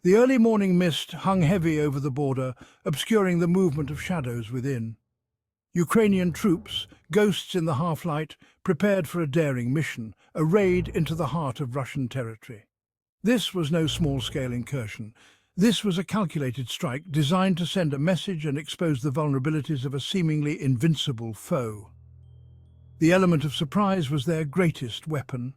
The early morning mist hung heavy over the border, obscuring the movement of shadows within. Ukrainian troops, ghosts in the half-light, prepared for a daring mission, a raid into the heart of Russian territory. This was no small-scale incursion. This was a calculated strike designed to send a message and expose the vulnerabilities of a seemingly invincible foe. The element of surprise was their greatest weapon.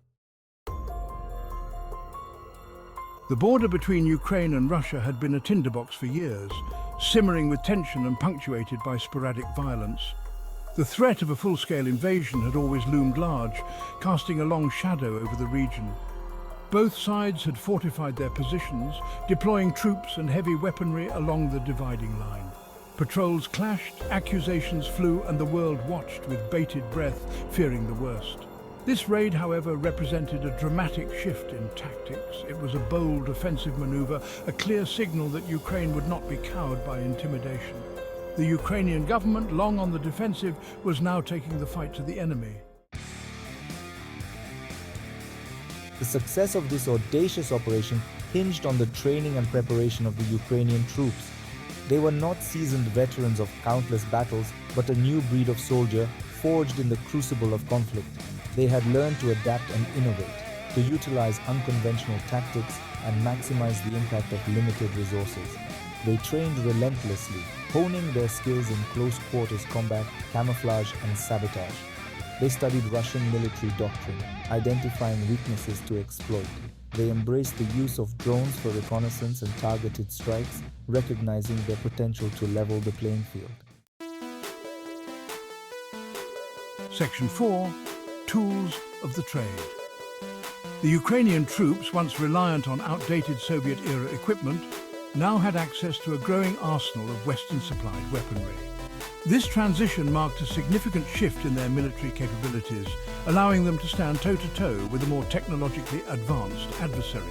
The border between Ukraine and Russia had been a tinderbox for years, simmering with tension and punctuated by sporadic violence. The threat of a full-scale invasion had always loomed large, casting a long shadow over the region. Both sides had fortified their positions, deploying troops and heavy weaponry along the dividing line. Patrols clashed, accusations flew, and the world watched with bated breath, fearing the worst. This raid, however, represented a dramatic shift in tactics. It was a bold offensive maneuver, a clear signal that Ukraine would not be cowed by intimidation. The Ukrainian government, long on the defensive, was now taking the fight to the enemy. The success of this audacious operation hinged on the training and preparation of the Ukrainian troops. They were not seasoned veterans of countless battles, but a new breed of soldier forged in the crucible of conflict. They had learned to adapt and innovate, to utilize unconventional tactics and maximize the impact of limited resources. They trained relentlessly, honing their skills in close-quarters combat, camouflage, and sabotage. They studied Russian military doctrine, identifying weaknesses to exploit. They embraced the use of drones for reconnaissance and targeted strikes, recognizing their potential to level the playing field. Section 4. Tools of the trade. The Ukrainian troops, once reliant on outdated Soviet-era equipment, now had access to a growing arsenal of Western-supplied weaponry. This transition marked a significant shift in their military capabilities, allowing them to stand toe-to-toe with a more technologically advanced adversary.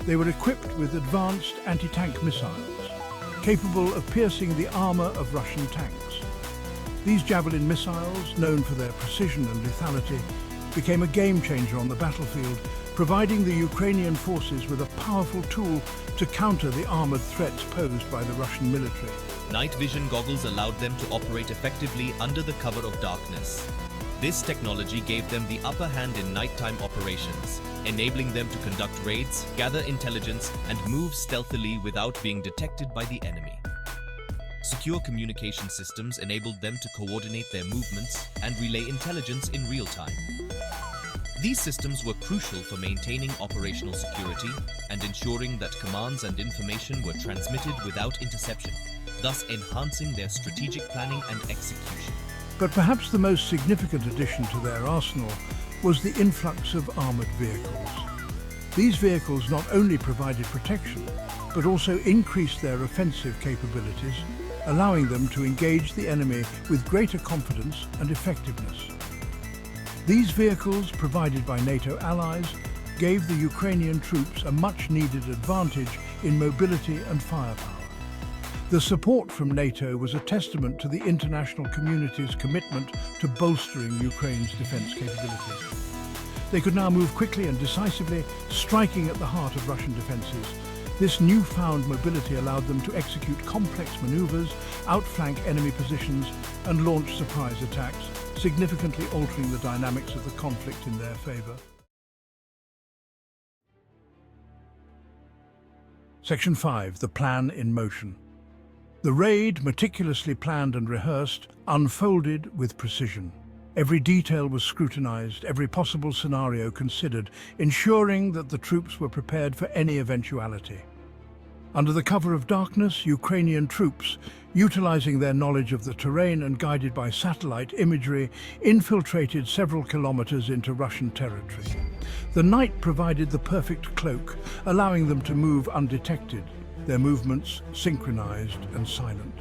They were equipped with advanced anti-tank missiles, capable of piercing the armor of Russian tanks. These Javelin missiles, known for their precision and lethality, became a game-changer on the battlefield, providing the Ukrainian forces with a powerful tool to counter the armored threats posed by the Russian military. Night vision goggles allowed them to operate effectively under the cover of darkness. This technology gave them the upper hand in nighttime operations, enabling them to conduct raids, gather intelligence, and move stealthily without being detected by the enemy. Secure communication systems enabled them to coordinate their movements and relay intelligence in real time. These systems were crucial for maintaining operational security and ensuring that commands and information were transmitted without interception, thus enhancing their strategic planning and execution. But perhaps the most significant addition to their arsenal was the influx of armored vehicles. These vehicles not only provided protection, but also increased their offensive capabilities, allowing them to engage the enemy with greater confidence and effectiveness. These vehicles, provided by NATO allies, gave the Ukrainian troops a much-needed advantage in mobility and firepower. The support from NATO was a testament to the international community's commitment to bolstering Ukraine's defense capabilities. They could now move quickly and decisively, striking at the heart of Russian defenses. This newfound mobility allowed them to execute complex maneuvers, outflank enemy positions, and launch surprise attacks, significantly altering the dynamics of the conflict in their favor. Section 5. The plan in motion. The raid, meticulously planned and rehearsed, unfolded with precision. Every detail was scrutinized, every possible scenario considered, ensuring that the troops were prepared for any eventuality. Under the cover of darkness, Ukrainian troops, utilizing their knowledge of the terrain and guided by satellite imagery, infiltrated several kilometers into Russian territory. The night provided the perfect cloak, allowing them to move undetected, their movements synchronized and silent.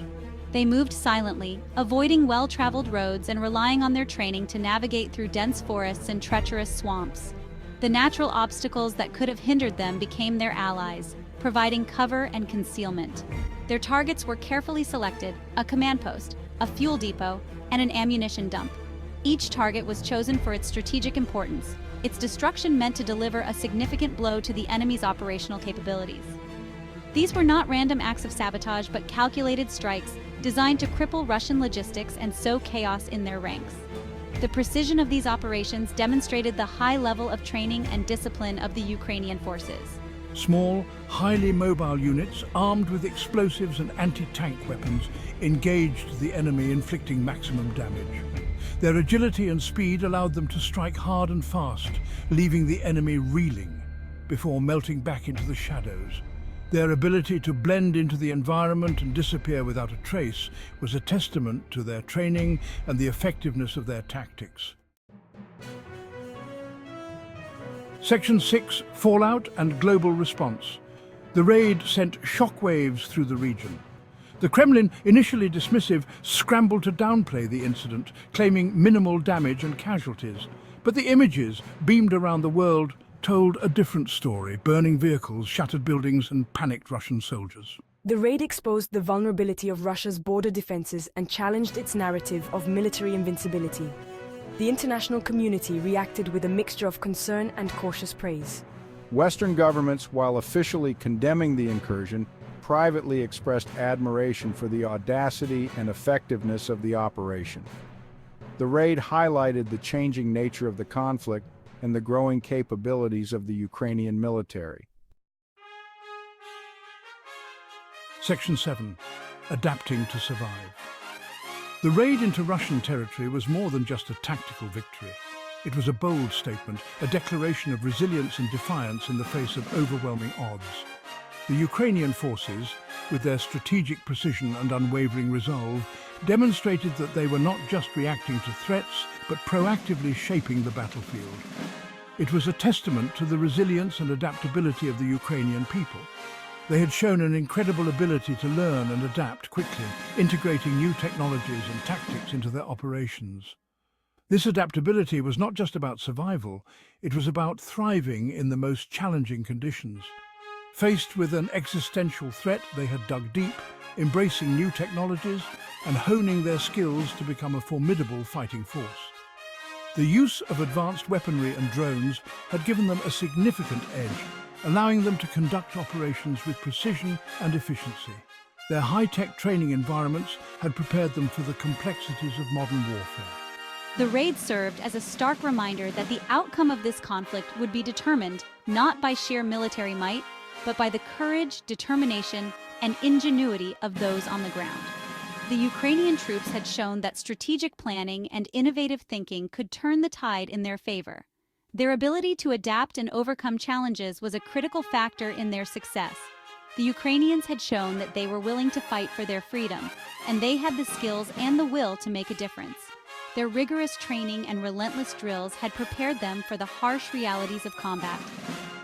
They moved silently, avoiding well-traveled roads and relying on their training to navigate through dense forests and treacherous swamps. The natural obstacles that could have hindered them became their allies, providing cover and concealment. Their targets were carefully selected: a command post, a fuel depot, and an ammunition dump. Each target was chosen for its strategic importance. Its destruction meant to deliver a significant blow to the enemy's operational capabilities. These were not random acts of sabotage, but calculated strikes designed to cripple Russian logistics and sow chaos in their ranks. The precision of these operations demonstrated the high level of training and discipline of the Ukrainian forces. Small, highly mobile units armed with explosives and anti-tank weapons engaged the enemy, inflicting maximum damage. Their agility and speed allowed them to strike hard and fast, leaving the enemy reeling before melting back into the shadows. Their ability to blend into the environment and disappear without a trace was a testament to their training and the effectiveness of their tactics. Section 6, Fallout and Global Response. The raid sent shockwaves through the region. The Kremlin, initially dismissive, scrambled to downplay the incident, claiming minimal damage and casualties. But the images beamed around the world told a different story: burning vehicles, shattered buildings, and panicked Russian soldiers. The raid exposed the vulnerability of Russia's border defenses and challenged its narrative of military invincibility. The international community reacted with a mixture of concern and cautious praise. Western governments, while officially condemning the incursion, privately expressed admiration for the audacity and effectiveness of the operation. The raid highlighted the changing nature of the conflict and the growing capabilities of the Ukrainian military. Section 7, Adapting to Survive. The raid into Russian territory was more than just a tactical victory. It was a bold statement, a declaration of resilience and defiance in the face of overwhelming odds. The Ukrainian forces, with their strategic precision and unwavering resolve, demonstrated that they were not just reacting to threats, but proactively shaping the battlefield. It was a testament to the resilience and adaptability of the Ukrainian people. They had shown an incredible ability to learn and adapt quickly, integrating new technologies and tactics into their operations. This adaptability was not just about survival, it was about thriving in the most challenging conditions. Faced with an existential threat, they had dug deep, embracing new technologies and honing their skills to become a formidable fighting force. The use of advanced weaponry and drones had given them a significant edge, allowing them to conduct operations with precision and efficiency. Their high-tech training environments had prepared them for the complexities of modern warfare. The raid served as a stark reminder that the outcome of this conflict would be determined not by sheer military might, but by the courage, determination, and ingenuity of those on the ground. The Ukrainian troops had shown that strategic planning and innovative thinking could turn the tide in their favor. Their ability to adapt and overcome challenges was a critical factor in their success. The Ukrainians had shown that they were willing to fight for their freedom, and they had the skills and the will to make a difference. Their rigorous training and relentless drills had prepared them for the harsh realities of combat.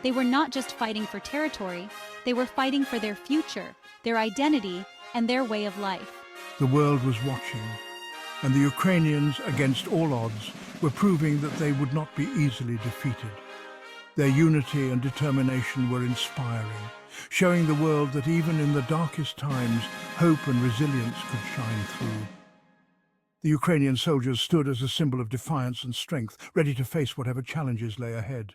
They were not just fighting for territory, they were fighting for their future, their identity, and their way of life. The world was watching, and the Ukrainians, against all odds, were proving that they would not be easily defeated. Their unity and determination were inspiring, showing the world that even in the darkest times, hope and resilience could shine through. The Ukrainian soldiers stood as a symbol of defiance and strength, ready to face whatever challenges lay ahead.